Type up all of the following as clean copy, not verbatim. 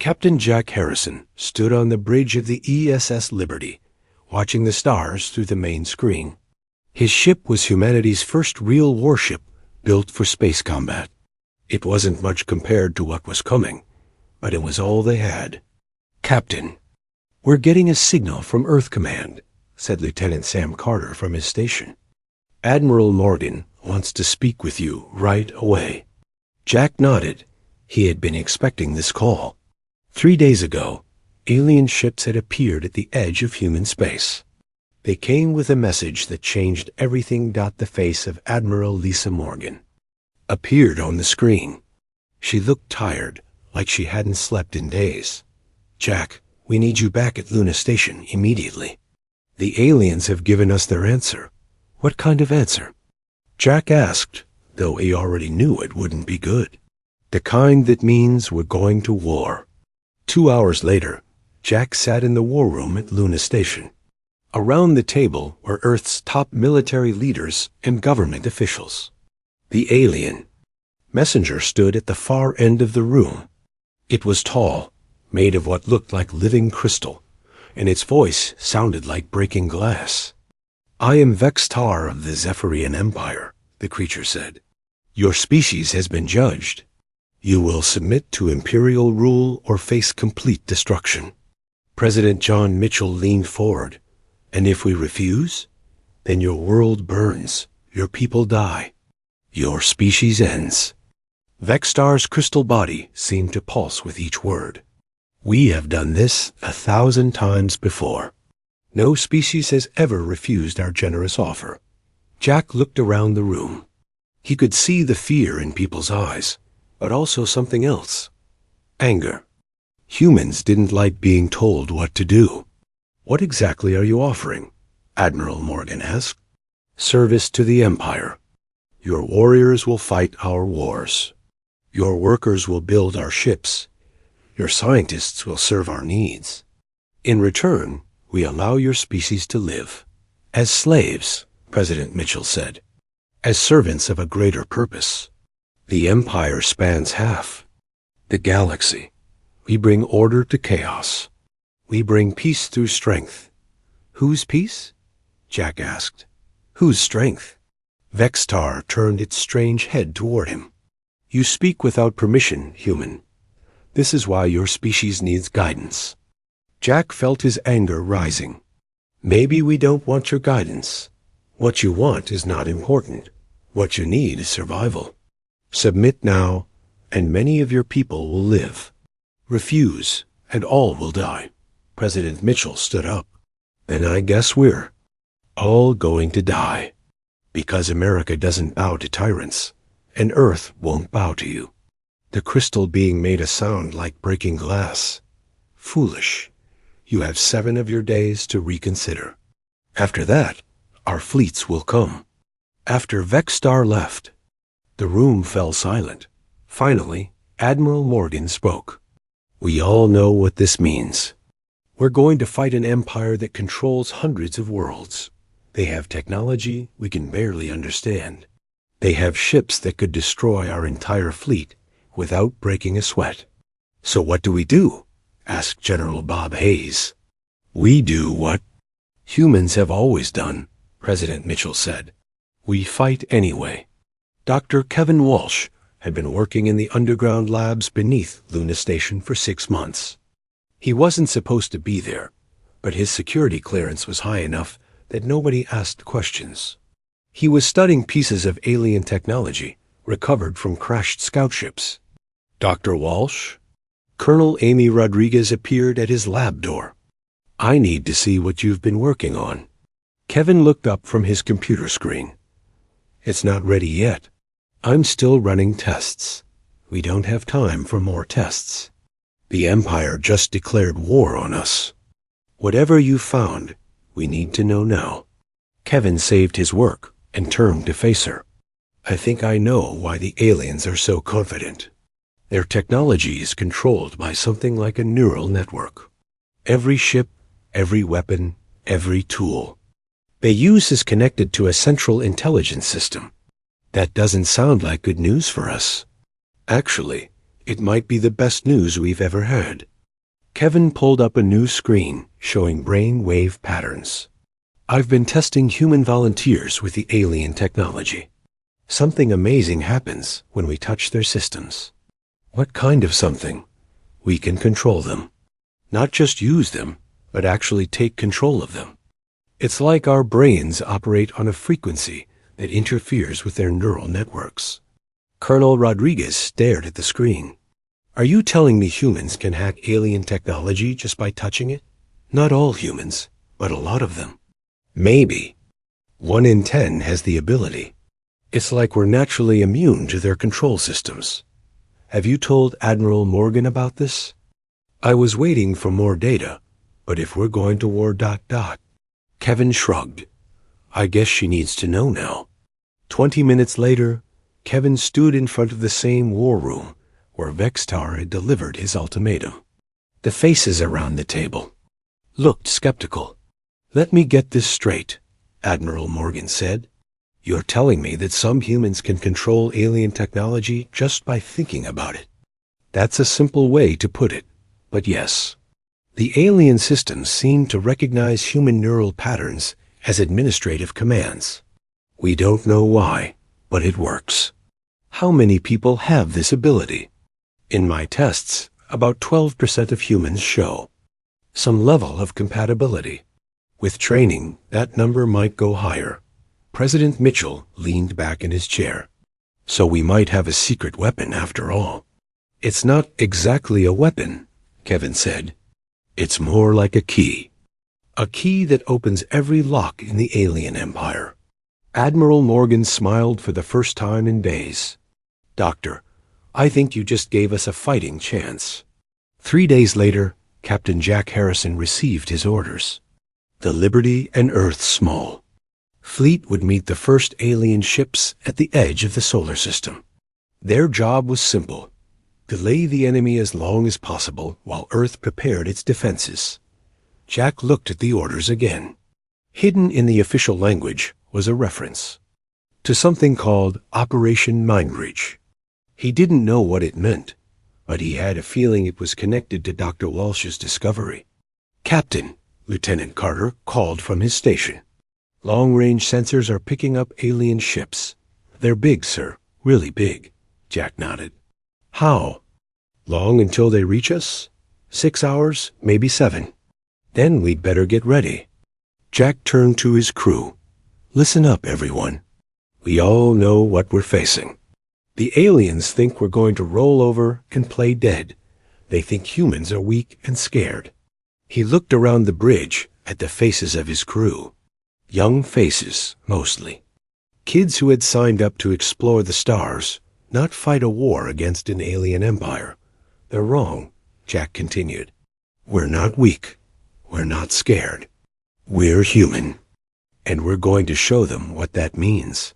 Captain Jack Harrison stood on the bridge of the ESS Liberty, watching the stars through the main screen. His ship was humanity's first real warship built for space combat. It wasn't much compared to what was coming, but it was all they had. "Captain, we're getting a signal from Earth Command," said Lieutenant Sam Carter from his station. "Admiral Morgan wants to speak with you right away." Jack nodded. He had been expecting this call. 3 days ago, alien ships had appeared at the edge of human space. They came with a message that changed everything. The face of Admiral Lisa Morgan appeared on the screen. She looked tired, like she hadn't slept in days. "Jack, we need you back at Luna Station immediately. The aliens have given us their answer." "What kind of answer?" Jack asked, though he already knew it wouldn't be good. "The kind that means we're going to war." 2 hours later, Jack sat in the war room at Luna Station. Around the table were Earth's top military leaders and government officials. The alien messenger stood at the far end of the room. It was tall, made of what looked like living crystal, and its voice sounded like breaking glass. "I am Vextar of the Zephyrian Empire," the creature said. "Your species has been judged. You will submit to imperial rule or face complete destruction." President John Mitchell leaned forward. "And if we refuse, then your world burns, your people die, your species ends." Vextar's crystal body seemed to pulse with each word. "We have done this 1,000 times before. No species has ever refused our generous offer." Jack looked around the room. He could see the fear in people's eyes, but also something else. Anger. Humans didn't like being told what to do. "What exactly are you offering?" Admiral Morgan asked. "Service to the Empire. Your warriors will fight our wars. Your workers will build our ships. Your scientists will serve our needs. In return, we allow your species to live. As slaves," President Mitchell said. "As servants of a greater purpose. The Empire spans half the galaxy. We bring order to chaos. We bring peace through strength." "Whose peace?" Jack asked. "Whose strength?" Vextar turned its strange head toward him. "You speak without permission, human. This is why your species needs guidance." Jack felt his anger rising. "Maybe we don't want your guidance. What you want is not important. What you need is survival. Submit now, and many of your people will live. Refuse, and all will die." President Mitchell stood up. "Then I guess we're all going to die. Because America doesn't bow to tyrants, and Earth won't bow to you." The crystal being made a sound like breaking glass. "Foolish. You have 7 of your days to reconsider. After that, our fleets will come." After Vextar left, the room fell silent. Finally, Admiral Morgan spoke. "We all know what this means. We're going to fight an empire that controls hundreds of worlds. They have technology we can barely understand. They have ships that could destroy our entire fleet without breaking a sweat. So what do we do?" asked General Bob Hayes. "We do what humans have always done," President Mitchell said. "We fight anyway." Dr. Kevin Walsh had been working in the underground labs beneath Luna Station for 6 months. He wasn't supposed to be there, but his security clearance was high enough that nobody asked questions. He was studying pieces of alien technology recovered from crashed scout ships. "Dr. Walsh?" Colonel Amy Rodriguez appeared at his lab door. "I need to see what you've been working on." Kevin looked up from his computer screen. "It's not ready yet. I'm still running tests. We don't have time for more tests. The Empire just declared war on us. Whatever you found, we need to know now." Kevin saved his work and turned to face her. "I think I know why the aliens are so confident. Their technology is controlled by something like a neural network. Every ship, every weapon, every tool they use is connected to a central intelligence system. That doesn't sound like good news for us. Actually, It might be the best news we've ever heard. Kevin pulled up a new screen showing brain wave patterns. I've been testing human volunteers with the alien technology. Something amazing happens when we touch their systems. What kind of something? We can control them. Not just use them, but actually take control of them. It's like our brains operate on a frequency that interferes with their neural networks. Colonel Rodriguez stared at the screen. Are you telling me humans can hack alien technology just by touching it? Not all humans, but a lot of them. Maybe. 1 in 10 has the ability. It's like we're naturally immune to their control systems. Have you told Admiral Morgan about this? I was waiting for more data, but if we're going to war... Kevin shrugged. I guess she needs to know now. 20 minutes later, Kevin stood in front of the same war room where Vextar had delivered his ultimatum. The faces around the table looked skeptical. Let me get this straight, Admiral Morgan said. You're telling me that some humans can control alien technology just by thinking about it. That's a simple way to put it, but yes. The alien systems seem to recognize human neural patterns as administrative commands. We don't know why, but it works. How many people have this ability? In my tests, about 12% of humans show some level of compatibility. With training, that number might go higher. President Mitchell leaned back in his chair. So we might have a secret weapon after all. It's not exactly a weapon, Kevin said. It's more like a key. A key that opens every lock in the alien empire. Admiral Morgan smiled for the first time in days. Doctor, I think you just gave us a fighting chance. 3 days later, Captain Jack Harrison received his orders. The Liberty and Earth Small fleet would meet the first alien ships at the edge of the solar system. Their job was simple: delay the enemy as long as possible while Earth prepared its defenses. Jack looked at the orders again. Hidden in the official language was a reference to something called Operation Mindbreach. He didn't know what it meant, but he had a feeling it was connected to Dr. Walsh's discovery. Captain, Lieutenant Carter called from his station. Long-range sensors are picking up alien ships. They're big, sir, really big. Jack nodded. How? Long until they reach us? 6 hours, maybe 7. Then we'd better get ready. Jack turned to his crew. Listen up, everyone. We all know what we're facing. The aliens think we're going to roll over and play dead. They think humans are weak and scared. He looked around the bridge at the faces of his crew. Young faces, mostly. Kids who had signed up to explore the stars, not fight a war against an alien empire. They're wrong, Jack continued. We're not weak. We're not scared. We're human. And we're going to show them what that means.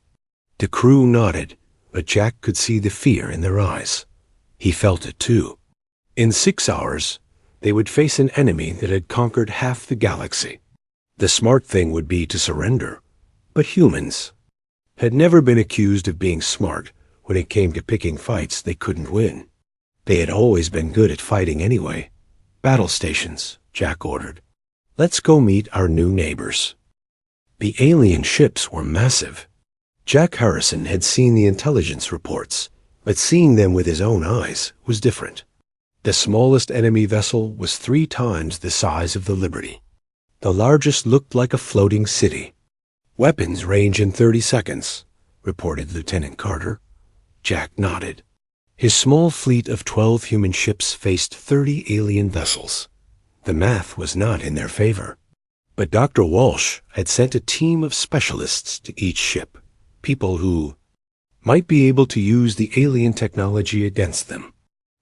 The crew nodded, but Jack could see the fear in their eyes. He felt it too. In 6 hours, they would face an enemy that had conquered half the galaxy. The smart thing would be to surrender. But humans had never been accused of being smart when it came to picking fights they couldn't win. They had always been good at fighting anyway. Battle stations, Jack ordered. Let's go meet our new neighbors. The alien ships were massive. Jack Harrison had seen the intelligence reports, but seeing them with his own eyes was different. The smallest enemy vessel was 3 times the size of the Liberty. The largest looked like a floating city. Weapons range in 30 seconds, reported Lieutenant Carter. Jack nodded. His small fleet of 12 human ships faced 30 alien vessels. The math was not in their favor. But Dr. Walsh had sent a team of specialists to each ship, people who might be able to use the alien technology against them.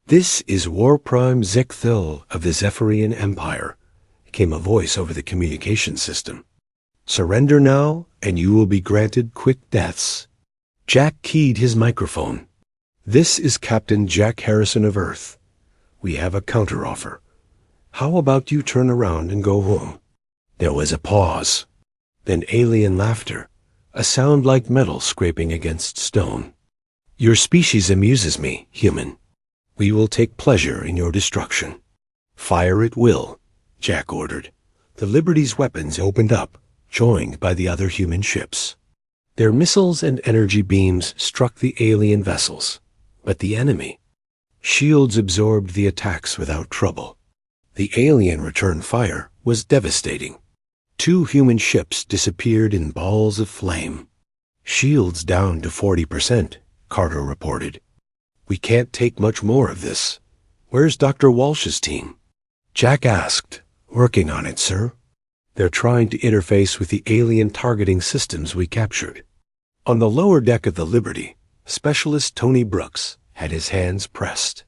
This is War Prime Zekthil of the Zephyrian Empire, came a voice over the communication system. Surrender now, and you will be granted quick deaths. Jack keyed his microphone. This is Captain Jack Harrison of Earth. We have a counteroffer. How about you turn around and go home? There was a pause. Then alien laughter, a sound like metal scraping against stone. Your species amuses me, human. We will take pleasure in your destruction. Fire at will, Jack ordered. The Liberty's weapons opened up, joined by the other human ships. Their missiles and energy beams struck the alien vessels, but the enemy. Shields absorbed the attacks without trouble. The alien return fire was devastating. 2 human ships disappeared in balls of flame. Shields down to 40%, Carter reported. We can't take much more of this. Where's Dr. Walsh's team? Jack asked. Working on it, sir. They're trying to interface with the alien targeting systems we captured. On the lower deck of the Liberty, Specialist Tony Brooks had his hands pressed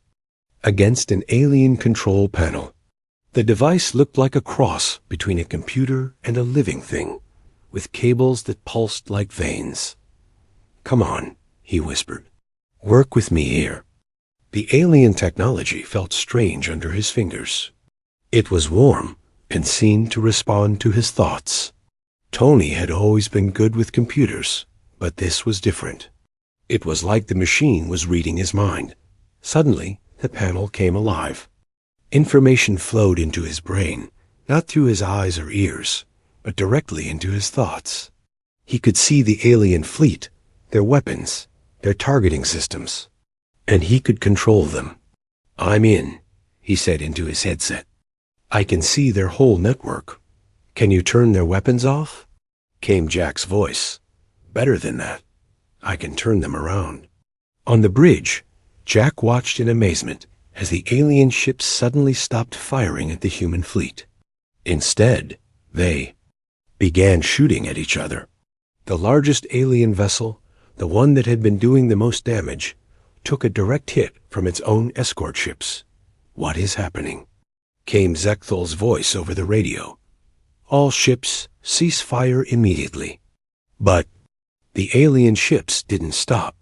against an alien control panel. The device looked like a cross between a computer and a living thing, with cables that pulsed like veins. Come on, he whispered. Work with me here. The alien technology felt strange under his fingers. It was warm and seemed to respond to his thoughts. Tony had always been good with computers, but this was different. It was like the machine was reading his mind. Suddenly, the panel came alive. Information flowed into his brain, not through his eyes or ears, but directly into his thoughts. He could see the alien fleet, their weapons, their targeting systems, and he could control them. I'm in, he said into his headset. I can see their whole network. Can you turn their weapons off? Came Jack's voice. Better than that. I can turn them around. On the bridge, Jack watched in amazement as the alien ships suddenly stopped firing at the human fleet. Instead, they began shooting at each other. The largest alien vessel, the one that had been doing the most damage, took a direct hit from its own escort ships. What is happening? Came Zechthel's voice over the radio. All ships, cease fire immediately. But the alien ships didn't stop.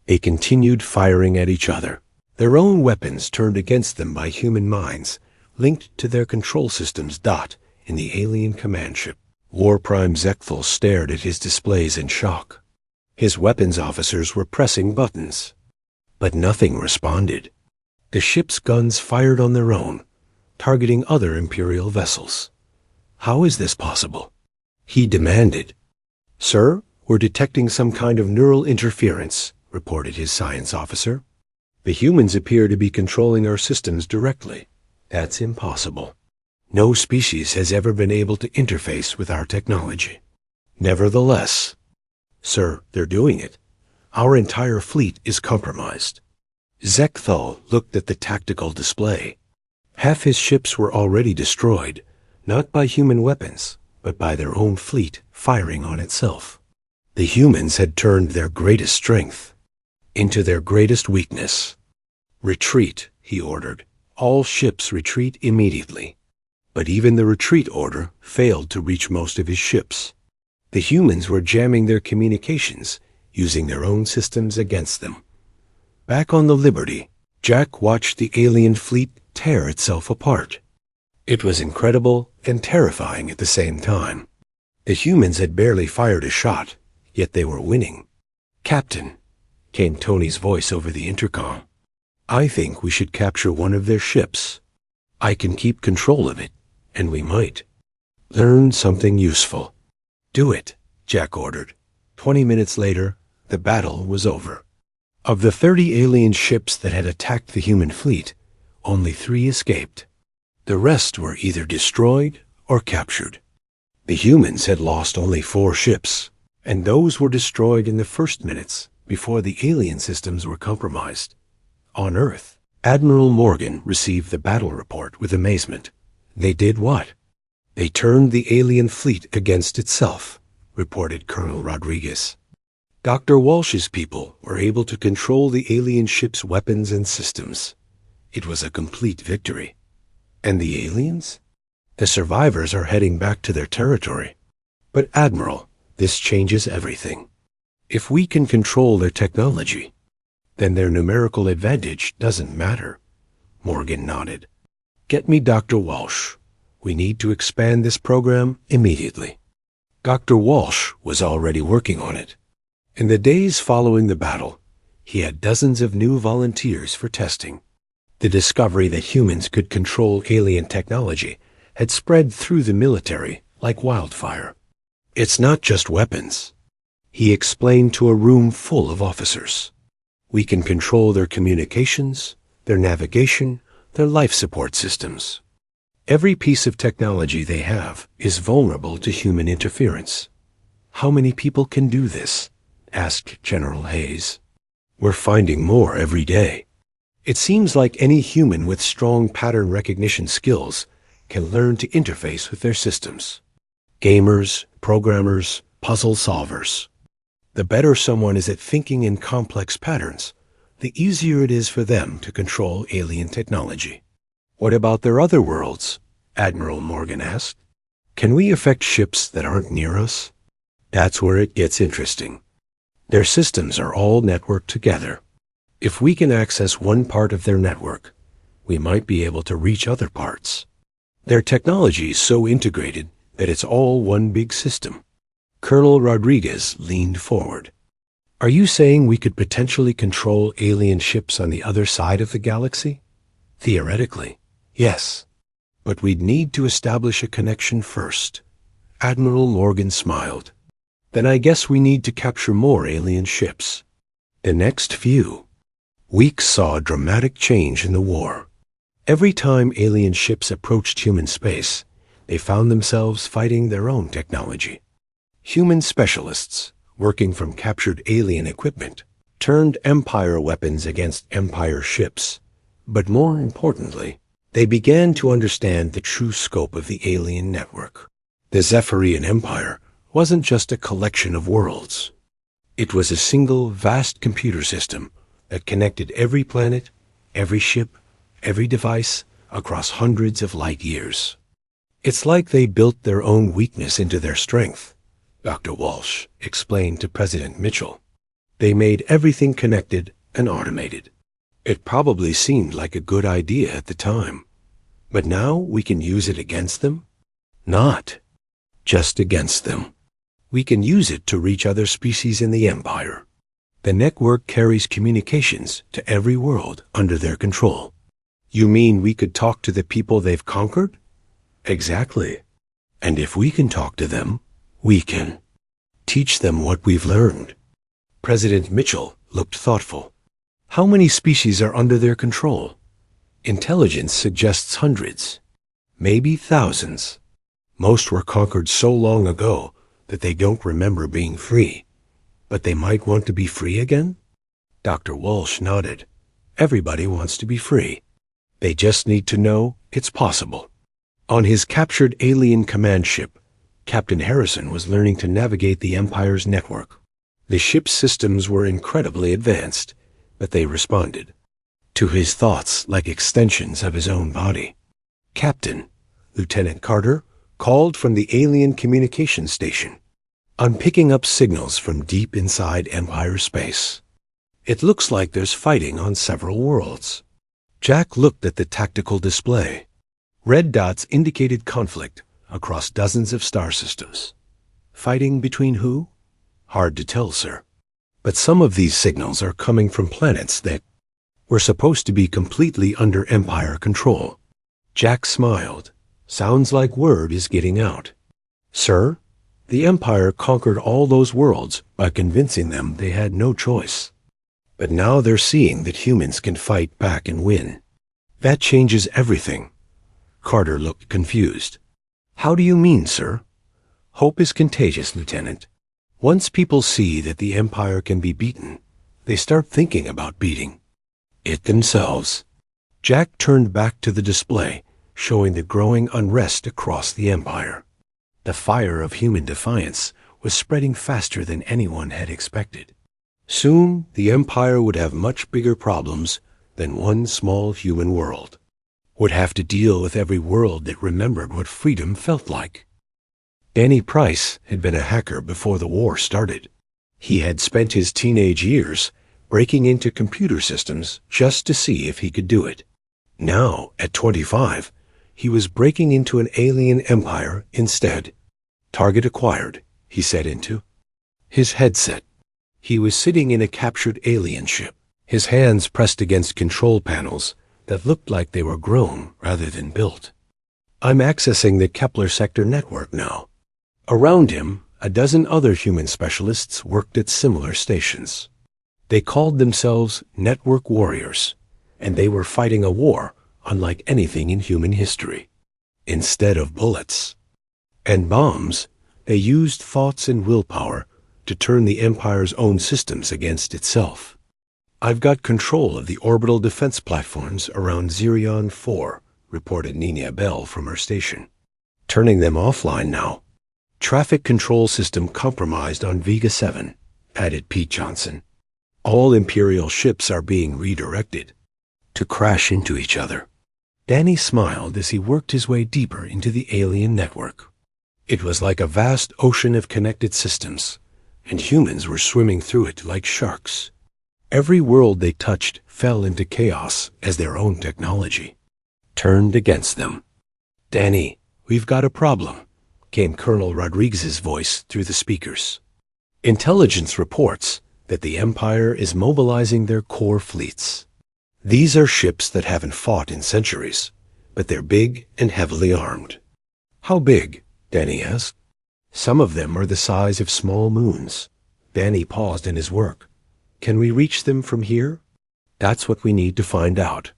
They continued firing at each other, their own weapons turned against them by human minds, linked to their control systems in the alien command ship. War Prime Zechthel stared at his displays in shock. His weapons officers were pressing buttons, but nothing responded. The ship's guns fired on their own, targeting other Imperial vessels. How is this possible? He demanded. Sir, we're detecting some kind of neural interference, reported his science officer. The humans appear to be controlling our systems directly. That's impossible. No species has ever been able to interface with our technology. Nevertheless, sir, they're doing it. Our entire fleet is compromised. Zechthel looked at the tactical display. Half his ships were already destroyed, not by human weapons, but by their own fleet firing on itself. The humans had turned their greatest strength into their greatest weakness. Retreat, he ordered. All ships retreat immediately. But even the retreat order failed to reach most of his ships. The humans were jamming their communications, using their own systems against them. Back on the Liberty, Jack watched the alien fleet tear itself apart. It was incredible and terrifying at the same time. The humans had barely fired a shot, yet they were winning. Captain, came Tony's voice over the intercom. I think we should capture one of their ships. I can keep control of it, and we might learn something useful. Do it, Jack ordered. 20 minutes later, the battle was over. Of the 30 alien ships that had attacked the human fleet, only 3 escaped. The rest were either destroyed or captured. The humans had lost only 4 ships, and those were destroyed in the first minutes before the alien systems were compromised. On Earth, Admiral Morgan received the battle report with amazement. They did what? They turned the alien fleet against itself, reported Colonel Rodriguez. Dr. Walsh's people were able to control the alien ship's weapons and systems. It was a complete victory. And the aliens? The survivors are heading back to their territory. But Admiral, this changes everything. If we can control their technology, then their numerical advantage doesn't matter. Morgan nodded. Get me Dr. Walsh. We need to expand this program immediately. Dr. Walsh was already working on it. In the days following the battle, he had dozens of new volunteers for testing. The discovery that humans could control alien technology had spread through the military like wildfire. It's not just weapons, he explained to a room full of officers. We can control their communications, their navigation, their life support systems. Every piece of technology they have is vulnerable to human interference. How many people can do this? Asked General Hayes. We're finding more every day. It seems like any human with strong pattern recognition skills can learn to interface with their systems. Gamers, programmers, puzzle solvers. The better someone is at thinking in complex patterns, the easier it is for them to control alien technology. What about their other worlds? Admiral Morgan asked. Can we affect ships that aren't near us? That's where it gets interesting. Their systems are all networked together. If we can access one part of their network, we might be able to reach other parts. Their technology is so integrated that it's all one big system. Colonel Rodriguez leaned forward. Are you saying we could potentially control alien ships on the other side of the galaxy? Theoretically, yes. But we'd need to establish a connection first. Admiral Morgan smiled. Then I guess we need to capture more alien ships. The next few weeks saw a dramatic change in the war. Every time alien ships approached human space, they found themselves fighting their own technology. Human specialists, working from captured alien equipment, turned Empire weapons against Empire ships. But more importantly, they began to understand the true scope of the alien network. The Zephyrian Empire wasn't just a collection of worlds. It was a single vast computer system that connected every planet, every ship, every device across hundreds of light years. It's like they built their own weakness into their strength, Dr. Walsh explained to President Mitchell. They made everything connected and automated. It probably seemed like a good idea at the time, but now we can use it against them? Not just against them. We can use it to reach other species in the Empire. The network carries communications to every world under their control. You mean we could talk to the people they've conquered? Exactly. And if we can talk to them, we can teach them what we've learned. President Mitchell looked thoughtful. How many species are under their control? Intelligence suggests hundreds, maybe thousands. Most were conquered so long ago that they don't remember being free. But they might want to be free again? Dr. Walsh nodded. Everybody wants to be free. They just need to know it's possible. On his captured alien command ship, Captain Harrison was learning to navigate the Empire's network. The ship's systems were incredibly advanced, but they responded to his thoughts like extensions of his own body. Captain, Lieutenant Carter called from the alien communication station. I'm picking up signals from deep inside Empire space. It looks like there's fighting on several worlds. Jack looked at the tactical display. Red dots indicated conflict across dozens of star systems. Fighting between who? Hard to tell, sir. But some of these signals are coming from planets that were supposed to be completely under Empire control. Jack smiled. Sounds like word is getting out. Sir, the Empire conquered all those worlds by convincing them they had no choice. But now they're seeing that humans can fight back and win. That changes everything. Carter looked confused. How do you mean, sir? Hope is contagious, Lieutenant. Once people see that the Empire can be beaten, they start thinking about beating it themselves. Jack turned back to the display, showing the growing unrest across the Empire. The fire of human defiance was spreading faster than anyone had expected. Soon, the Empire would have much bigger problems than one small human world. Would have to deal with every world that remembered what freedom felt like. Danny Price had been a hacker before the war started. He had spent his teenage years breaking into computer systems just to see if he could do it. Now, at 25, he was breaking into an alien empire instead. Target acquired, he said into his headset. He was sitting in a captured alien ship, his hands pressed against control panels, that looked like they were grown rather than built. I'm accessing the Kepler sector network now. Around him, a dozen other human specialists worked at similar stations. They called themselves Network Warriors, and they were fighting a war unlike anything in human history. Instead of bullets and bombs, they used thoughts and willpower to turn the Empire's own systems against itself. I've got control of the orbital defense platforms around Zirion 4, reported Nina Bell from her station. Turning them offline now. Traffic control system compromised on Vega 7, added Pete Johnson. All Imperial ships are being redirected to crash into each other. Danny smiled as he worked his way deeper into the alien network. It was like a vast ocean of connected systems, and humans were swimming through it like sharks. Every world they touched fell into chaos as their own technology turned against them. "Danny, we've got a problem," came Colonel Rodriguez's voice through the speakers. "Intelligence reports that the Empire is mobilizing their core fleets. These are ships that haven't fought in centuries, but they're big and heavily armed." "How big?" Danny asked. "Some of them are the size of small moons." Danny paused in his work. "Can we reach them from here?" "That's what we need to find out.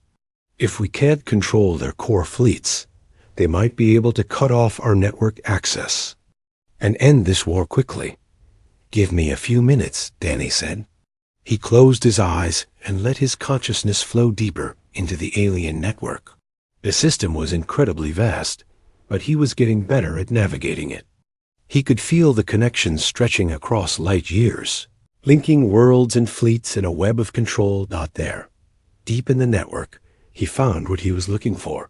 If we can't control their core fleets, they might be able to cut off our network access and end this war quickly." "Give me a few minutes," Danny said. He closed his eyes and let his consciousness flow deeper into the alien network. The system was incredibly vast, but he was getting better at navigating it. He could feel the connections stretching across light years, linking worlds and fleets in a web of control. There, deep in the network, he found what he was looking for.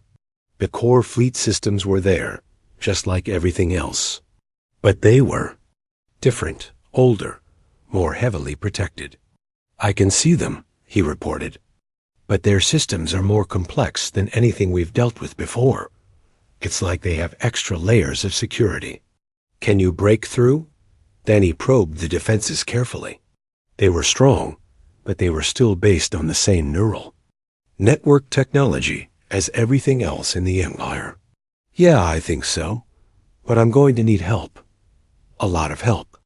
The core fleet systems were there, just like everything else. But they were different, older, more heavily protected. "I can see them," he reported. "But their systems are more complex than anything we've dealt with before. It's like they have extra layers of security." "Can you break through?" Danny probed the defenses carefully. They were strong, but they were still based on the same neural network technology as everything else in the Empire. "Yeah, I think so. But I'm going to need help. A lot of help."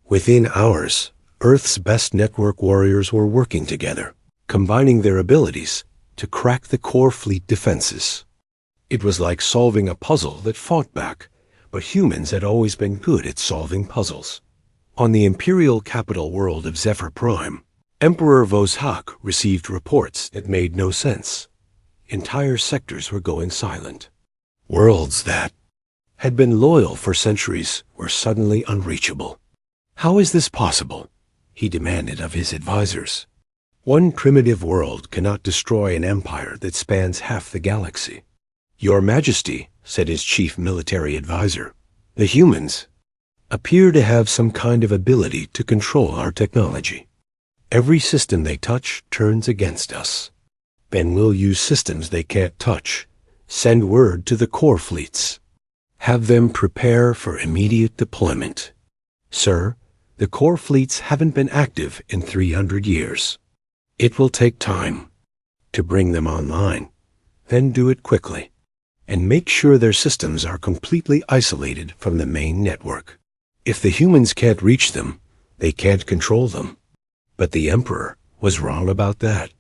Within hours, Earth's best network warriors were working together, combining their abilities to crack the core fleet defenses. It was like solving a puzzle that fought back, but humans had always been good at solving puzzles. On the Imperial capital world of Zephyr Prime, Emperor Vozhak received reports that made no sense. Entire sectors were going silent. Worlds that had been loyal for centuries were suddenly unreachable. "How is this possible?" he demanded of his advisors. "One primitive world cannot destroy an empire that spans half the galaxy." "Your Majesty," said his chief military advisor, "the humans appear to have some kind of ability to control our technology. Every system they touch turns against us. Then we'll use systems they can't touch, send word to the core fleets, have them prepare for immediate deployment. Sir, the core fleets haven't been active in 300 years. It will take time to bring them online, then do it quickly, and make sure their systems are completely isolated from the main network. If the humans can't reach them, they can't control them." But the Emperor was wrong about that.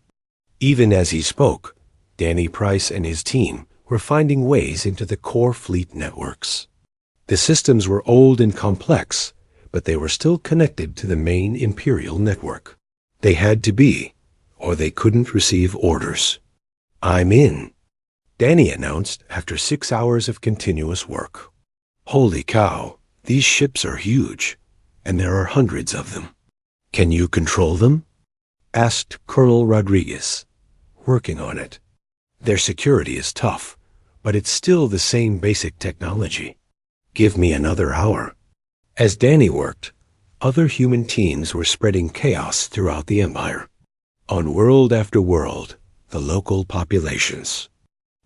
Even as he spoke, Danny Price and his team were finding ways into the core fleet networks. The systems were old and complex, but they were still connected to the main Imperial network. They had to be, or they couldn't receive orders. "I'm in," Danny announced after 6 hours of continuous work. "Holy cow, these ships are huge, and there are hundreds of them." "Can you control them?" asked Colonel Rodriguez. "Working on it. Their security is tough, but it's still the same basic technology. Give me another hour." As Danny worked, other human teams were spreading chaos throughout the Empire. On world after world, the local populations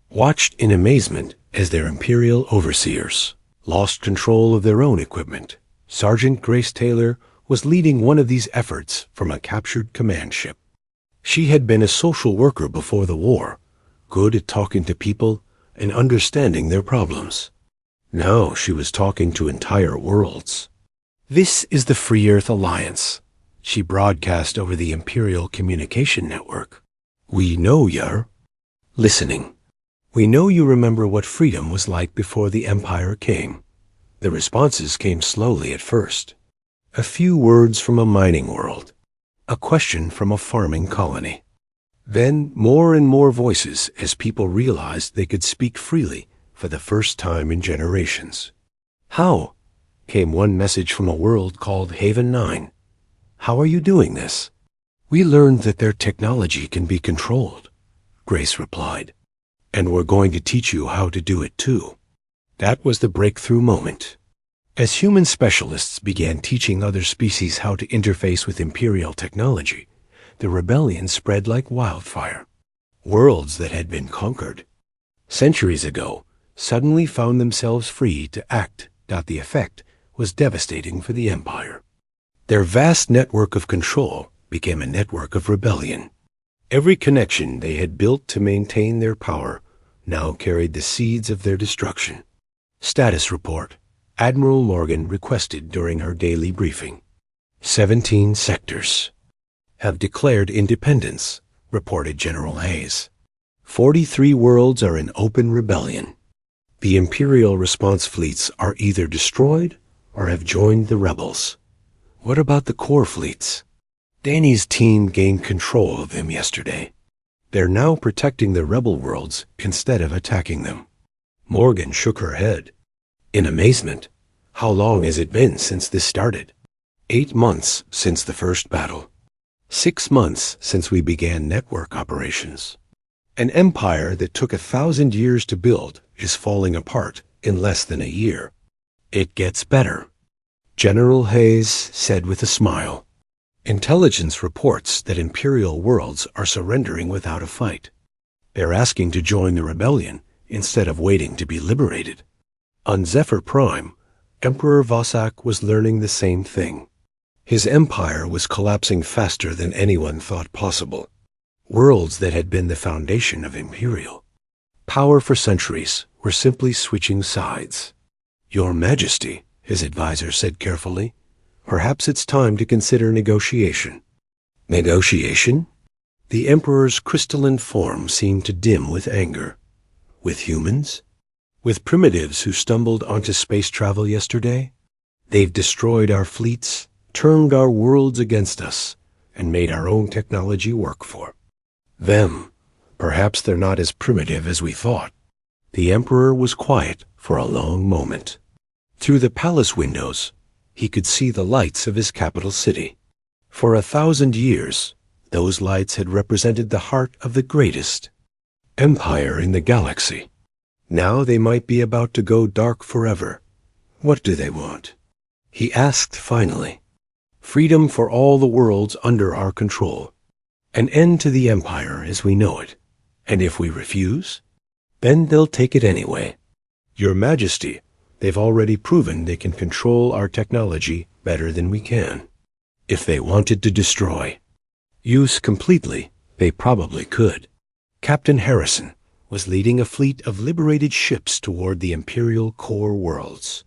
watched in amazement as their Imperial overseers lost control of their own equipment. Sergeant Grace Taylor was leading one of these efforts from a captured command ship. She had been a social worker before the war, good at talking to people and understanding their problems. Now she was talking to entire worlds. "This is the Free Earth Alliance," she broadcast over the Imperial Communication Network. "We know you're listening. We know you remember what freedom was like before the Empire came." The responses came slowly at first. A few words from a mining world, a question from a farming colony. Then more and more voices as people realized they could speak freely for the first time in generations. "How?" came one message from a world called Haven 9. "How are you doing this?" "We learned that their technology can be controlled," Grace replied. "And we're going to teach you how to do it too." That was the breakthrough moment. As human specialists began teaching other species how to interface with Imperial technology, the rebellion spread like wildfire. Worlds that had been conquered centuries ago suddenly found themselves free to act. The effect was devastating for the Empire. Their vast network of control became a network of rebellion. Every connection they had built to maintain their power now carried the seeds of their destruction. Status report, Admiral Morgan requested during her daily briefing. 17 sectors have declared independence, reported General Hayes. 43 worlds are in open rebellion. The Imperial response fleets are either destroyed or have joined the rebels. What about the core fleets? Danny's team gained control of them yesterday. They're now protecting the rebel worlds instead of attacking them. Morgan shook her head. In amazement, how long has it been since this started? 8 months since the first battle. 6 months since we began network operations. An empire that took 1,000 years to build is falling apart in less than a year. It gets better, General Hayes said with a smile. Intelligence reports that Imperial worlds are surrendering without a fight. They're asking to join the rebellion instead of waiting to be liberated. On Zephyr Prime, Emperor Vosak was learning the same thing. His empire was collapsing faster than anyone thought possible. Worlds that had been the foundation of Imperial power for centuries were simply switching sides. "Your Majesty," his advisor said carefully, "perhaps it's time to consider negotiation." Negotiation? The Emperor's crystalline form seemed to dim with anger. With humans? With primitives who stumbled onto space travel yesterday? They've destroyed our fleets, turned our worlds against us, and made our own technology work for them. Perhaps they're not as primitive as we thought. The Emperor was quiet for a long moment. Through the palace windows, he could see the lights of his capital city. For 1,000 years, those lights had represented the heart of the greatest empire in the galaxy. Now they might be about to go dark forever. What do they want? He asked finally. Freedom for all the worlds under our control. An end to the empire as we know it. And if we refuse, then they'll take it anyway. Your Majesty, they've already proven they can control our technology better than we can. If they wanted to destroy, use completely, they probably could. Captain Harrison was leading a fleet of liberated ships toward the Imperial core worlds.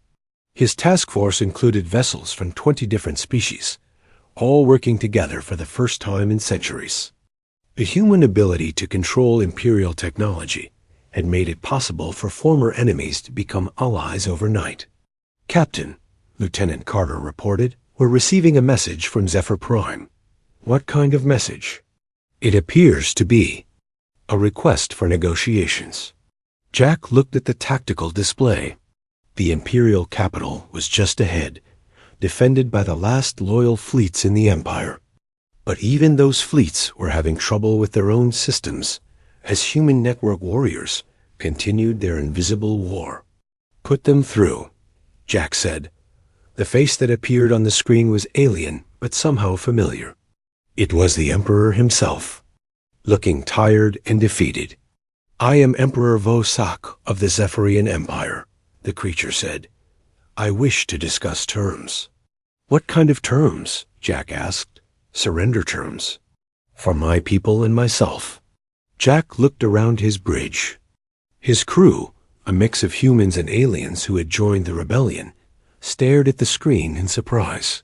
His task force included vessels from 20 different species, all working together for the first time in centuries. The human ability to control Imperial technology had made it possible for former enemies to become allies overnight. "Captain," Lieutenant Carter reported, "we're receiving a message from Zephyr Prime." "What kind of message?" "It appears to be a request for negotiations." Jack looked at the tactical display. The Imperial capital was just ahead, defended by the last loyal fleets in the Empire. But even those fleets were having trouble with their own systems as human network warriors continued their invisible war. "Put them through," Jack said. The face that appeared on the screen was alien, but somehow familiar. It was the Emperor himself, looking tired and defeated. "I am Emperor Vosak of the Zephyrian Empire," the creature said. "I wish to discuss terms." "What kind of terms?" Jack asked. "Surrender terms. For my people and myself." Jack looked around his bridge. His crew, a mix of humans and aliens who had joined the rebellion, stared at the screen in surprise.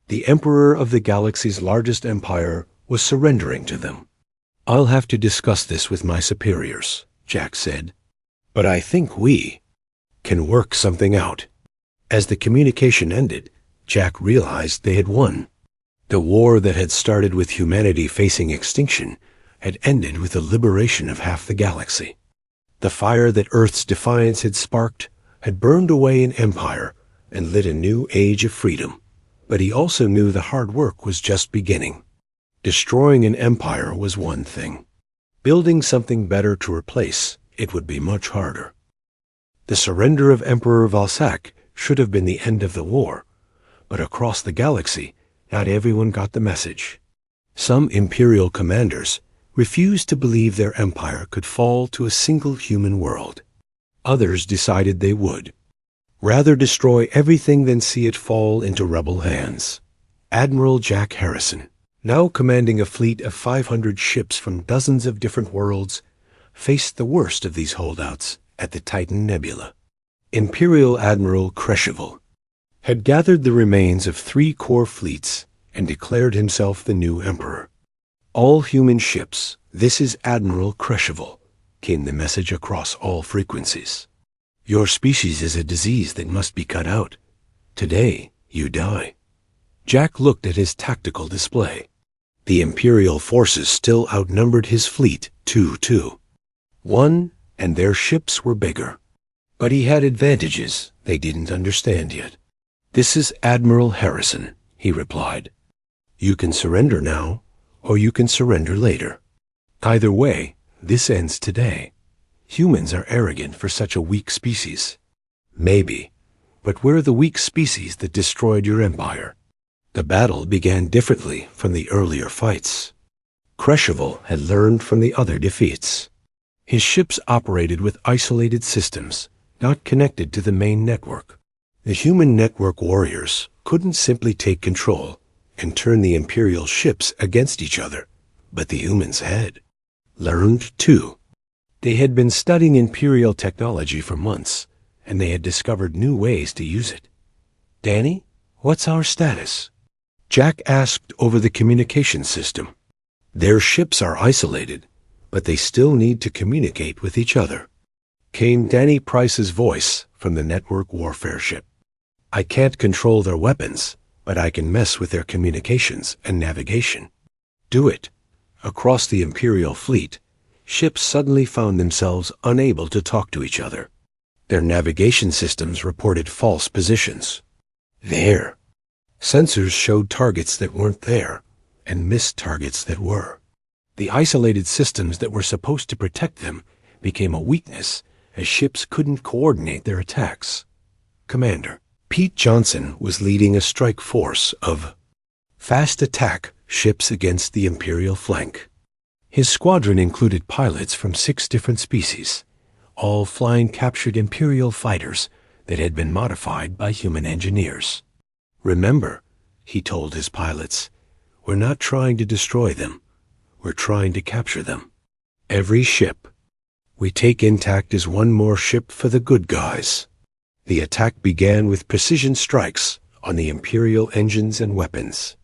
The Emperor of the galaxy's largest empire was surrendering to them. "I'll have to discuss this with my superiors," Jack said. "But I think we can work something out." As the communication ended, Jack realized they had won. The war that had started with humanity facing extinction had ended with the liberation of half the galaxy. The fire that Earth's Defiance had sparked had burned away an empire and lit a new age of freedom. But he also knew the hard work was just beginning. Destroying an empire was one thing. Building something better to replace it would be much harder. The surrender of Emperor Valsak should have been the end of the war, but across the galaxy, not everyone got the message. Some Imperial commanders refused to believe their empire could fall to a single human world. Others decided they would. Rather destroy everything than see it fall into rebel hands. Admiral Jack Harrison, now commanding a fleet of 500 ships from dozens of different worlds, faced the worst of these holdouts at the Titan Nebula. Imperial Admiral Kreshevel had gathered the remains of 3 core fleets and declared himself the new emperor. "All human ships, this is Admiral Kreshevel," came the message across all frequencies. "Your species is a disease that must be cut out. Today, you die." Jack looked at his tactical display. The Imperial forces still outnumbered his fleet 2-1, and their ships were bigger. But he had advantages they didn't understand yet. "This is Admiral Harrison," he replied. "You can surrender now, or you can surrender later. Either way, this ends today. Humans are arrogant for such a weak species." "Maybe, but we're the weak species that destroyed your empire." The battle began differently from the earlier fights. Kreshevel had learned from the other defeats. His ships operated with isolated systems, not connected to the main network. The human network warriors couldn't simply take control and turn the Imperial ships against each other, but the humans had. Learned too. They had been studying Imperial technology for months, and they had discovered new ways to use it. "Danny, what's our status?" Jack asked over the communication system. "Their ships are isolated, but they still need to communicate with each other," came Danny Price's voice from the network warfare ship. "I can't control their weapons, but I can mess with their communications and navigation." "Do it." Across the Imperial fleet, ships suddenly found themselves unable to talk to each other. Their navigation systems reported false positions. There. Sensors showed targets that weren't there, and missed targets that were. The isolated systems that were supposed to protect them became a weakness as ships couldn't coordinate their attacks. Commander Pete Johnson was leading a strike force of fast attack ships against the Imperial flank. His squadron included pilots from 6 different species, all flying captured Imperial fighters that had been modified by human engineers. "Remember," he told his pilots, "we're not trying to destroy them. We're trying to capture them. Every ship we take intact is one more ship for the good guys." The attack began with precision strikes on the Imperial engines and weapons.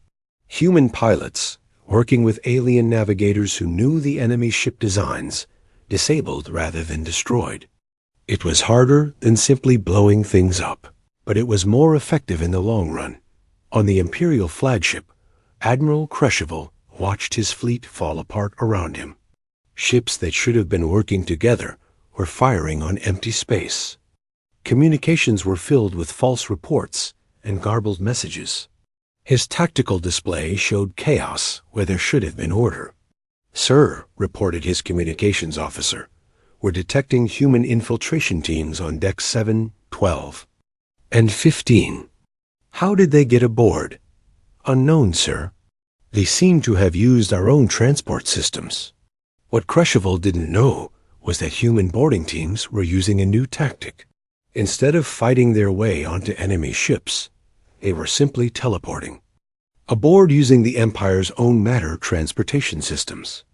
Human pilots, working with alien navigators who knew the enemy ship designs, disabled rather than destroyed. It was harder than simply blowing things up, but it was more effective in the long run. On the Imperial flagship, Admiral Kreshevel watched his fleet fall apart around him. Ships that should have been working together were firing on empty space. Communications were filled with false reports and garbled messages. His tactical display showed chaos where there should have been order. "Sir," reported his communications officer, "we're detecting human infiltration teams on decks 7, 12, and 15. How did they get aboard?" "Unknown, sir. They seem to have used our own transport systems." What Kreshevel didn't know was that human boarding teams were using a new tactic. Instead of fighting their way onto enemy ships, they were simply teleporting aboard using the Empire's own matter transportation systems.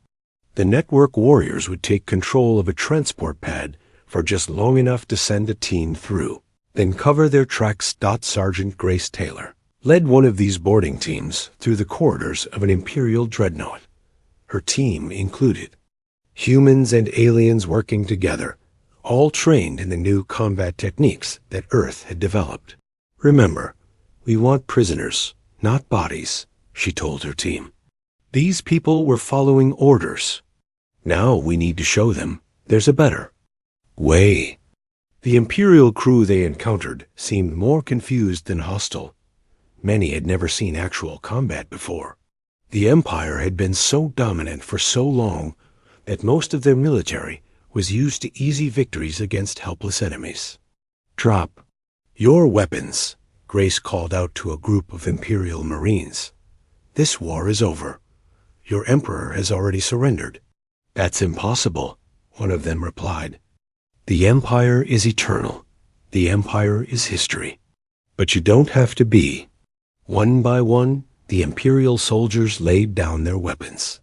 The network warriors would take control of a transport pad for just long enough to send a team through, then cover their tracks. Sergeant Grace Taylor led one of these boarding teams through the corridors of an Imperial dreadnought. Her team included humans and aliens working together, all trained in the new combat techniques that Earth had developed. "Remember, we want prisoners, not bodies," she told her team. These people were following orders. Now we need to show them there's a better way. The Imperial crew they encountered seemed more confused than hostile. Many had never seen actual combat before. The Empire had been so dominant for so long that most of their military was used to easy victories against helpless enemies. "Drop your weapons," Grace called out to a group of Imperial Marines. "This war is over. Your Emperor has already surrendered." "That's impossible," one of them replied. "The Empire is eternal. The Empire is history. But you don't have to be." One by one, the Imperial soldiers laid down their weapons.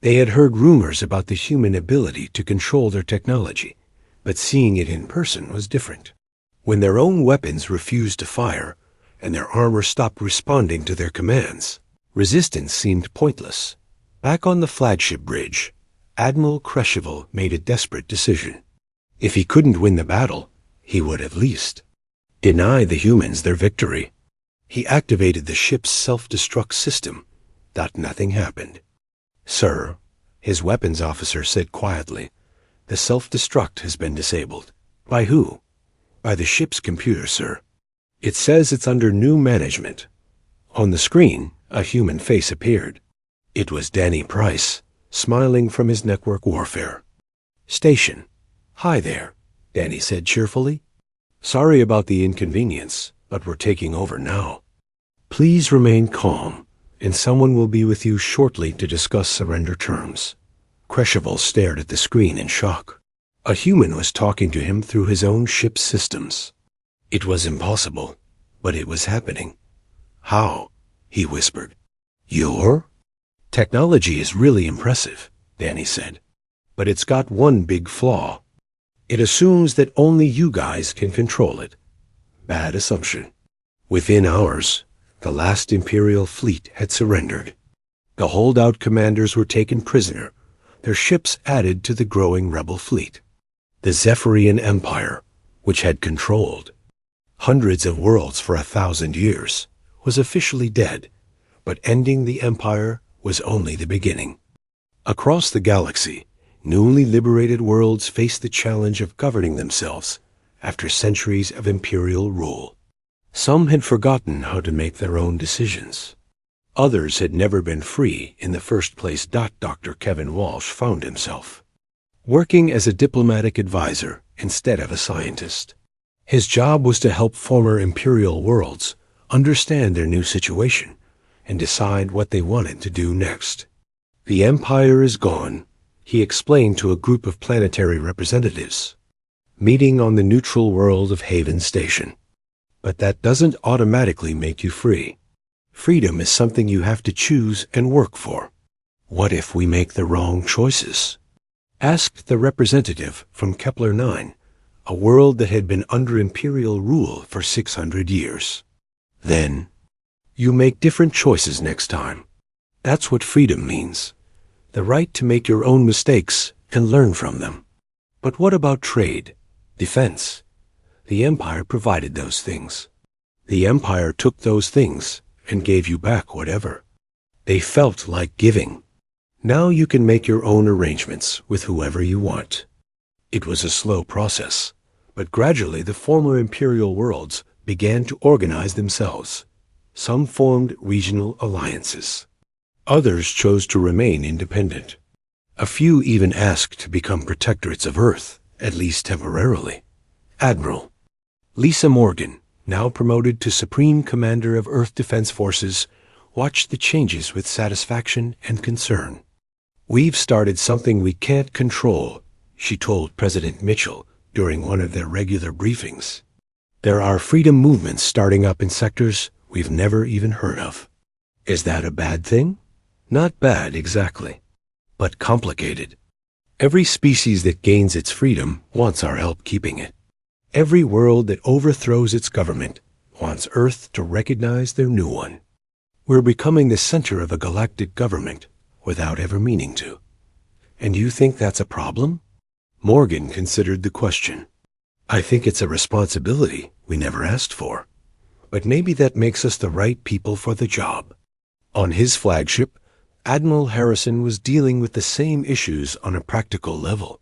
They had heard rumors about the human ability to control their technology, but seeing it in person was different. When their own weapons refused to fire, and their armor stopped responding to their commands, resistance seemed pointless. Back on the flagship bridge, Admiral Cresheval made a desperate decision. If he couldn't win the battle, he would at least deny the humans their victory. He activated the ship's self-destruct system. Nothing happened. "Sir," his weapons officer said quietly, "the self-destruct has been disabled." "By who?" "By the ship's computer, sir. It says it's under new management." On the screen, a human face appeared. It was Danny Price, smiling from his network warfare. "Station." "Hi there," Danny said cheerfully. "Sorry about the inconvenience, but we're taking over now. Please remain calm, and someone will be with you shortly to discuss surrender terms." Cresheval stared at the screen in shock. A human was talking to him through his own ship's systems. It was impossible, but it was happening. "How?" he whispered. "Your technology is really impressive," Danny said, "but it's got one big flaw. It assumes that only you guys can control it." Bad assumption. Within hours, the last Imperial fleet had surrendered. The holdout commanders were taken prisoner, their ships added to the growing rebel fleet. The Zephyrian Empire, which had controlled hundreds of worlds for 1,000 years, was officially dead, but ending the Empire was only the beginning. Across the galaxy, newly liberated worlds faced the challenge of governing themselves after centuries of Imperial rule. Some had forgotten how to make their own decisions. Others had never been free in the first place. Dr. Kevin Walsh found himself working as a diplomatic advisor instead of a scientist. His job was to help former Imperial worlds understand their new situation and decide what they wanted to do next. "The Empire is gone," he explained to a group of planetary representatives, meeting on the neutral world of Haven Station. "But that doesn't automatically make you free. Freedom is something you have to choose and work for." "What if we make the wrong choices?" asked the representative from Kepler-9, a world that had been under Imperial rule for 600 years. "Then you make different choices next time. That's what freedom means. The right to make your own mistakes and learn from them." "But what about trade, defense?" "The Empire provided those things. The Empire took those things and gave you back whatever they felt like giving. Now you can make your own arrangements with whoever you want." It was a slow process, but gradually the former Imperial worlds began to organize themselves. Some formed regional alliances. Others chose to remain independent. A few even asked to become protectorates of Earth, at least temporarily. Admiral Lisa Morgan, now promoted to Supreme Commander of Earth Defense Forces, watched the changes with satisfaction and concern. "We've started something we can't control," she told President Mitchell during one of their regular briefings. "There are freedom movements starting up in sectors we've never even heard of." "Is that a bad thing?" "Not bad, exactly. but complicated. Every species that gains its freedom wants our help keeping it. Every world that overthrows its government wants Earth to recognize their new one. We're becoming the center of a galactic government without ever meaning to. And you think that's a problem? Morgan considered the question. I think it's a responsibility we never asked for. But maybe that makes us the right people for the job. On his flagship, Admiral Harrison was dealing with the same issues on a practical level.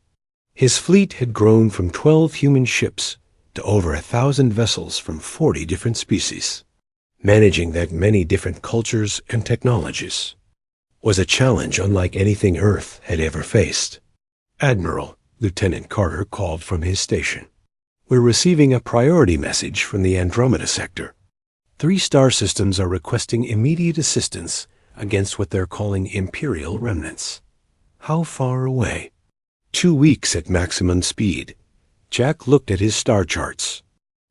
His fleet had grown from 12 human ships to over 1,000 vessels from 40 different species. Managing that many different cultures and technologies was a challenge unlike anything Earth had ever faced. Admiral, Lieutenant Carter called from his station. We're receiving a priority message from the Andromeda sector. 3 star systems are requesting immediate assistance against what they're calling Imperial remnants. How far away? 2 weeks at maximum speed. Jack looked at his star charts.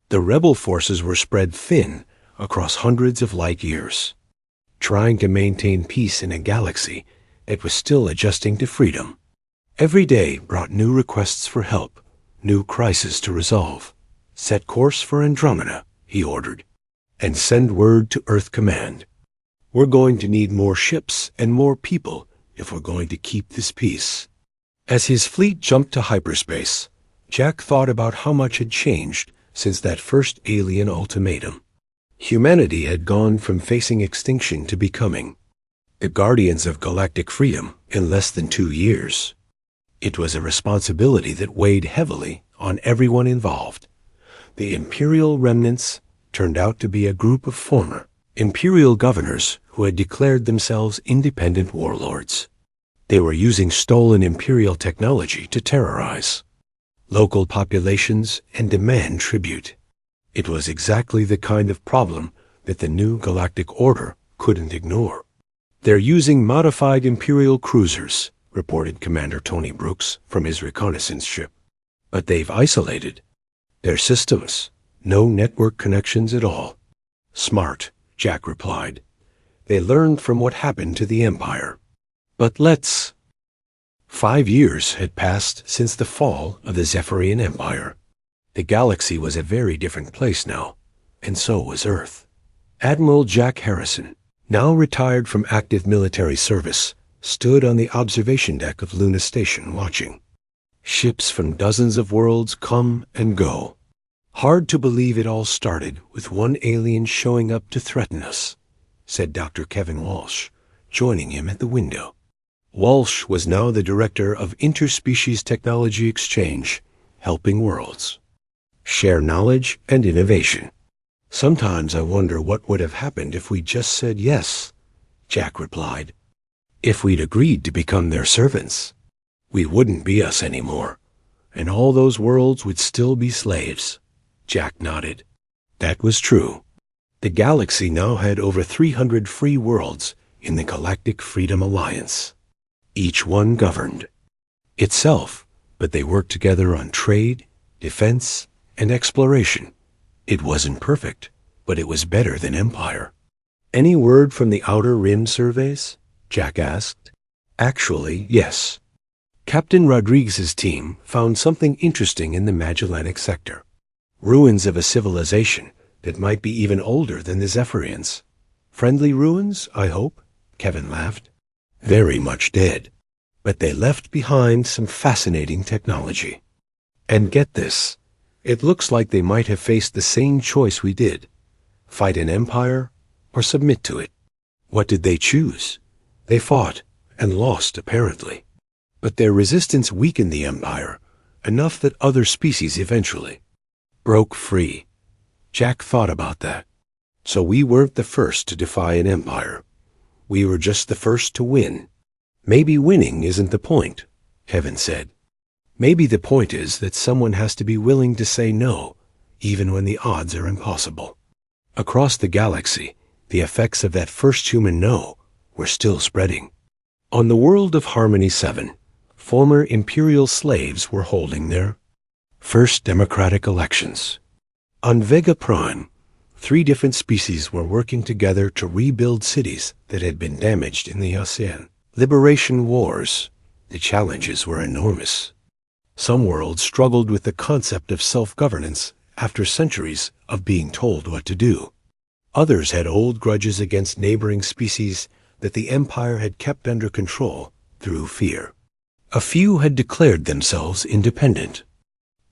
The rebel forces were spread thin across hundreds of light years, trying to maintain peace in a galaxy that was still adjusting to freedom. Every day brought new requests for help, new crises to resolve. Set course for Andromeda, he ordered, and send word to Earth Command. We're going to need more ships and more people if we're going to keep this peace. As his fleet jumped to hyperspace, Jack thought about how much had changed since that first alien ultimatum. Humanity had gone from facing extinction to becoming the guardians of galactic freedom in less than 2 years. It was a responsibility that weighed heavily on everyone involved. The Imperial remnants turned out to be a group of former Imperial governors who had declared themselves independent warlords. They were using stolen Imperial technology to terrorize local populations and demand tribute. It was exactly the kind of problem that the new galactic order couldn't ignore. They're using modified Imperial cruisers, reported Commander Tony Brooks from his reconnaissance ship. But they've isolated their systems, no network connections at all. Smart, Jack replied. They learned from what happened to the Empire. But let's... 5 years had passed since the fall of the Zephyrian Empire. The galaxy was a very different place now, and so was Earth. Admiral Jack Harrison, now retired from active military service, stood on the observation deck of Luna Station watching. Ships from dozens of worlds come and go. Hard to believe it all started with one alien showing up to threaten us, said Dr. Kevin Walsh, joining him at the window. Walsh was now the director of Interspecies Technology Exchange, helping worlds share knowledge and innovation. Sometimes I wonder what would have happened if we just said yes, Jack replied. If we'd agreed to become their servants, we wouldn't be us anymore, and all those worlds would still be slaves. Jack nodded. That was true. The galaxy now had over 300 free worlds in the Galactic Freedom Alliance. Each one governed itself, but they worked together on trade, defense, and exploration. It wasn't perfect, but it was better than Empire. Any word from the Outer Rim surveys? Jack asked. Actually, yes. Captain Rodriguez's team found something interesting in the Magellanic sector. Ruins of a civilization that might be even older than the Zephyrians. Friendly ruins, I hope? Kevin laughed. Very much dead. But they left behind some fascinating technology. And get this, it looks like they might have faced the same choice we did. Fight an empire or submit to it. What did they choose? They fought and lost, apparently. But their resistance weakened the empire, enough that other species eventually broke free. Jack thought about that. So we weren't the first to defy an empire. We were just the first to win. Maybe winning isn't the point, Kevin said. Maybe the point is that someone has to be willing to say no, even when the odds are impossible. Across the galaxy, the effects of that first human no were still spreading. On the world of Harmony 7, former Imperial slaves were holding their first democratic elections. On Vega Prime, 3 different species were working together to rebuild cities that had been damaged in the ASEAN Liberation Wars The challenges were enormous. Some worlds struggled with the concept of self-governance after centuries of being told what to do. Others had old grudges against neighboring species that the Empire had kept under control through fear. A few had declared themselves independent,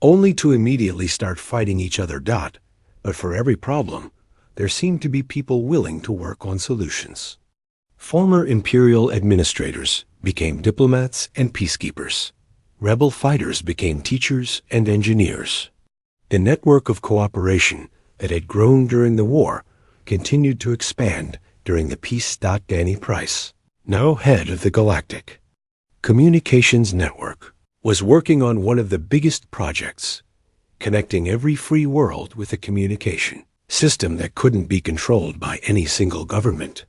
only to immediately start fighting each other. But for every problem, there seemed to be people willing to work on solutions. Former Imperial administrators became diplomats and peacekeepers. Rebel fighters became teachers and engineers. The network of cooperation that had grown during the war continued to expand during the peace. Danny Price, now head of the Galactic Communications Network, was working on one of the biggest projects, connecting every free world with a communication system that couldn't be controlled by any single government.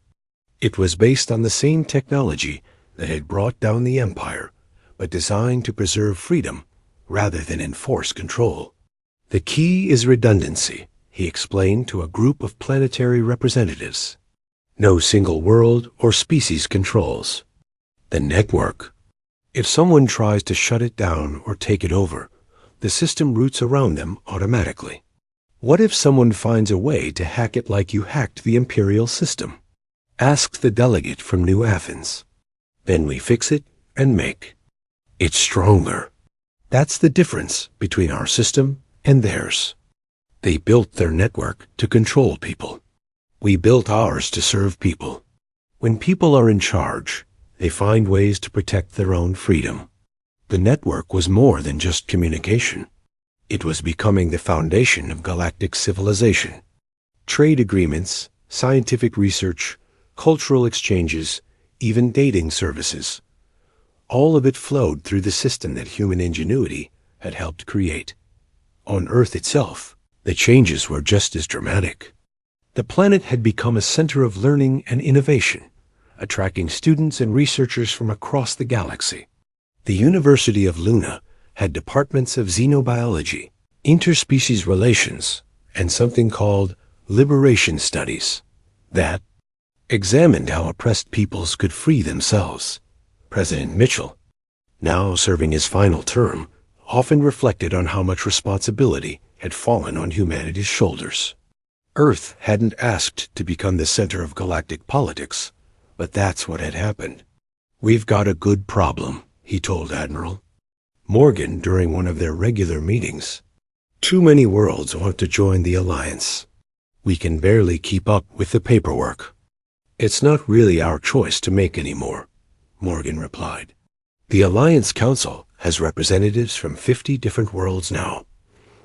It was based on the same technology that had brought down the Empire, but designed to preserve freedom rather than enforce control. The key is redundancy, he explained to a group of planetary representatives. No single world or species controls the network. If someone tries to shut it down or take it over, the system routes around them automatically. What if someone finds a way to hack it like you hacked the Imperial system? Asked the delegate from New Athens. Then we fix it and make it stronger. That's the difference between our system and theirs. They built their network to control people. We built ours to serve people. When people are in charge, they find ways to protect their own freedom. The network was more than just communication. It was becoming the foundation of galactic civilization. Trade agreements, scientific research, cultural exchanges, even dating services. All of it flowed through the system that human ingenuity had helped create. On Earth itself, the changes were just as dramatic. The planet had become a center of learning and innovation, attracting students and researchers from across the galaxy. The University of Luna had departments of xenobiology, interspecies relations, and something called liberation studies that examined how oppressed peoples could free themselves. President Mitchell, now serving his final term, often reflected on how much responsibility had fallen on humanity's shoulders. Earth hadn't asked to become the center of galactic politics, but that's what had happened. "We've got a good problem," he told Admiral Morgan during one of their regular meetings. "Too many worlds want to join the Alliance. We can barely keep up with the paperwork." "It's not really our choice to make anymore," Morgan replied. "The Alliance Council has representatives from 50 different worlds now.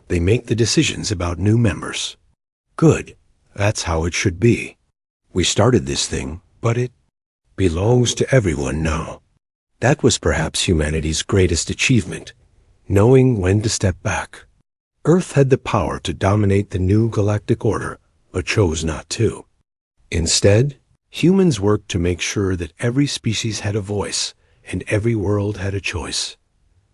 They make the decisions about new members." "Good. That's how it should be. We started this thing, but it belongs to everyone now." That was perhaps humanity's greatest achievement, knowing when to step back. Earth had the power to dominate the new galactic order, but chose not to. Instead, humans worked to make sure that every species had a voice and every world had a choice.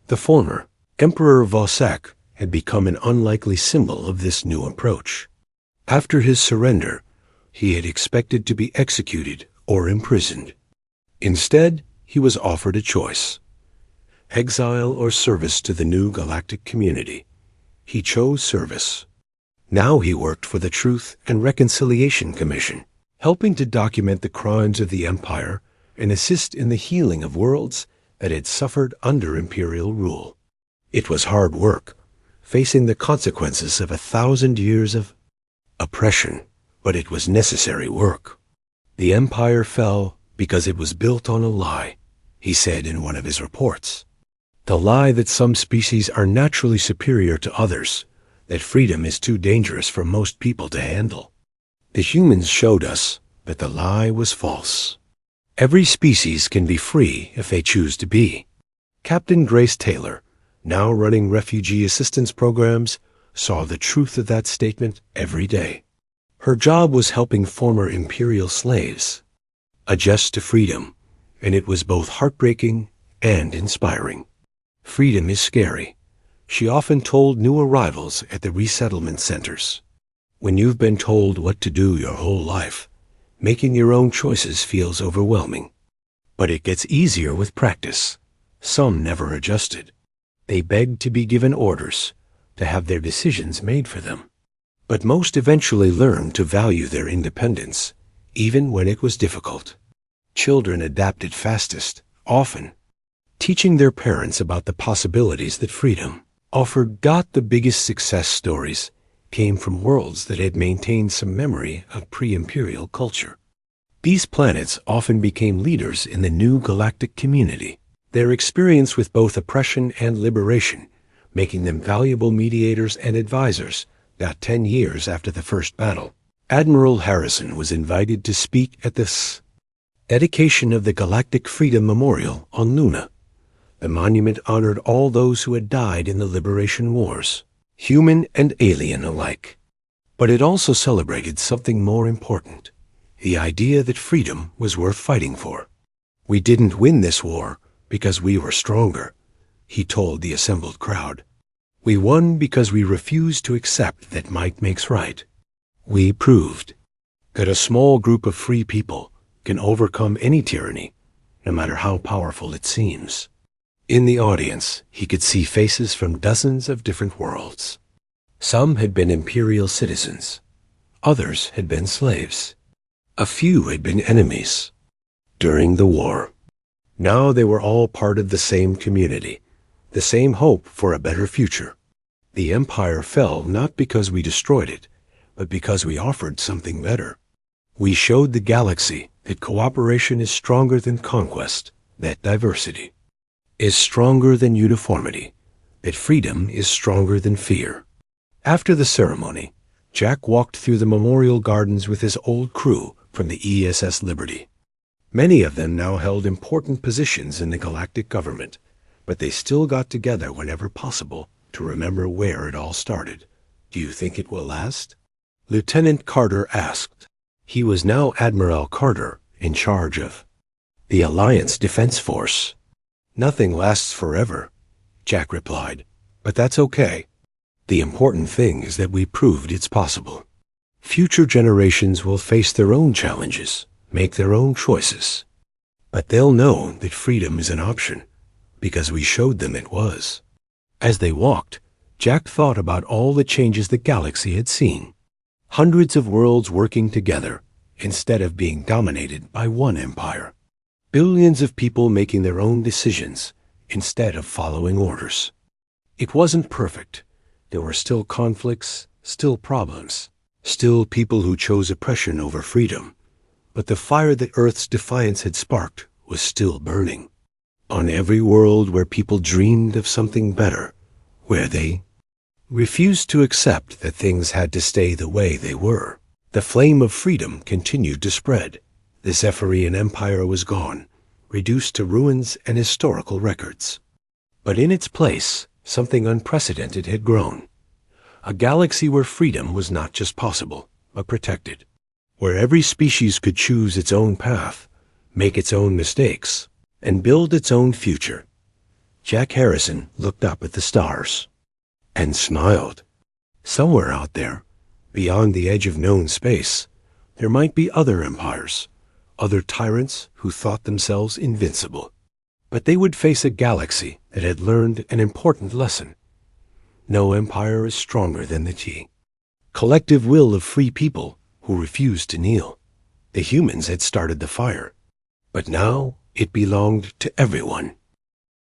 The former, Emperor Vosek, had become an unlikely symbol of this new approach. After his surrender, he had expected to be executed or imprisoned. Instead, he was offered a choice: exile or service to the new galactic community. He chose service. Now he worked for the Truth and Reconciliation Commission, helping to document the crimes of the Empire and assist in the healing of worlds that had suffered under Imperial rule. It was hard work, facing the consequences of 1,000 years of oppression, but it was necessary work. The Empire fell because it was built on a lie, he said in one of his reports. The lie that some species are naturally superior to others, that freedom is too dangerous for most people to handle. The humans showed us that the lie was false. Every species can be free if they choose to be. Captain Grace Taylor, now running refugee assistance programs, saw the truth of that statement every day. Her job was helping former Imperial slaves adjust to freedom, and it was both heartbreaking and inspiring. Freedom is scary, she often told new arrivals at the resettlement centers. When you've been told what to do your whole life, making your own choices feels overwhelming. But it gets easier with practice. Some never adjusted. They begged to be given orders, to have their decisions made for them. But most eventually learned to value their independence, even when it was difficult. Children adapted fastest, often, teaching their parents about the possibilities that freedom offered. Got the biggest success stories came from worlds that had maintained some memory of pre-imperial culture. These planets often became leaders in the new galactic community, their experience with both oppression and liberation making them valuable mediators and advisors. Got 10 years after the first battle, Admiral Harrison was invited to speak at the dedication of the Galactic Freedom Memorial on Luna. The monument honored all those who had died in the liberation wars, human and alien alike. But it also celebrated something more important, the idea that freedom was worth fighting for. "We didn't win this war because we were stronger," he told the assembled crowd. "We won because we refused to accept that might makes right. We proved that a small group of free people can overcome any tyranny, no matter how powerful it seems." In the audience, he could see faces from dozens of different worlds. Some had been imperial citizens. Others had been slaves. A few had been enemies during the war. Now they were all part of the same community, the same hope for a better future. The Empire fell not because we destroyed it, but because we offered something better. We showed the galaxy that cooperation is stronger than conquest, that diversity is stronger than uniformity, that freedom is stronger than fear. After the ceremony, Jack walked through the memorial gardens with his old crew from the ESS Liberty. Many of them now held important positions in the galactic government, but they still got together whenever possible to remember where it all started. "Do you think it will last?" Lieutenant Carter asked. He was now Admiral Carter, in charge of the Alliance Defense Force. "Nothing lasts forever," Jack replied, "but that's okay. The important thing is that we proved it's possible. Future generations will face their own challenges, make their own choices, but they'll know that freedom is an option, because we showed them it was." As they walked, Jack thought about all the changes the galaxy had seen. Hundreds of worlds working together instead of being dominated by one empire. Billions of people making their own decisions instead of following orders. It wasn't perfect. There were still conflicts, still problems, still people who chose oppression over freedom. But the fire that Earth's Defiance had sparked was still burning. On every world where people dreamed of something better, where they refused to accept that things had to stay the way they were, the flame of freedom continued to spread. The Zephyrian Empire was gone, reduced to ruins and historical records. But in its place, something unprecedented had grown. A galaxy where freedom was not just possible, but protected. Where every species could choose its own path, make its own mistakes, and build its own future. Jack Harrison looked up at the stars and smiled. Somewhere out there, beyond the edge of known space, there might be other empires, other tyrants who thought themselves invincible. But they would face a galaxy that had learned an important lesson. No empire is stronger than the collective will of free people who refused to kneel. The humans had started the fire, but now it belonged to everyone.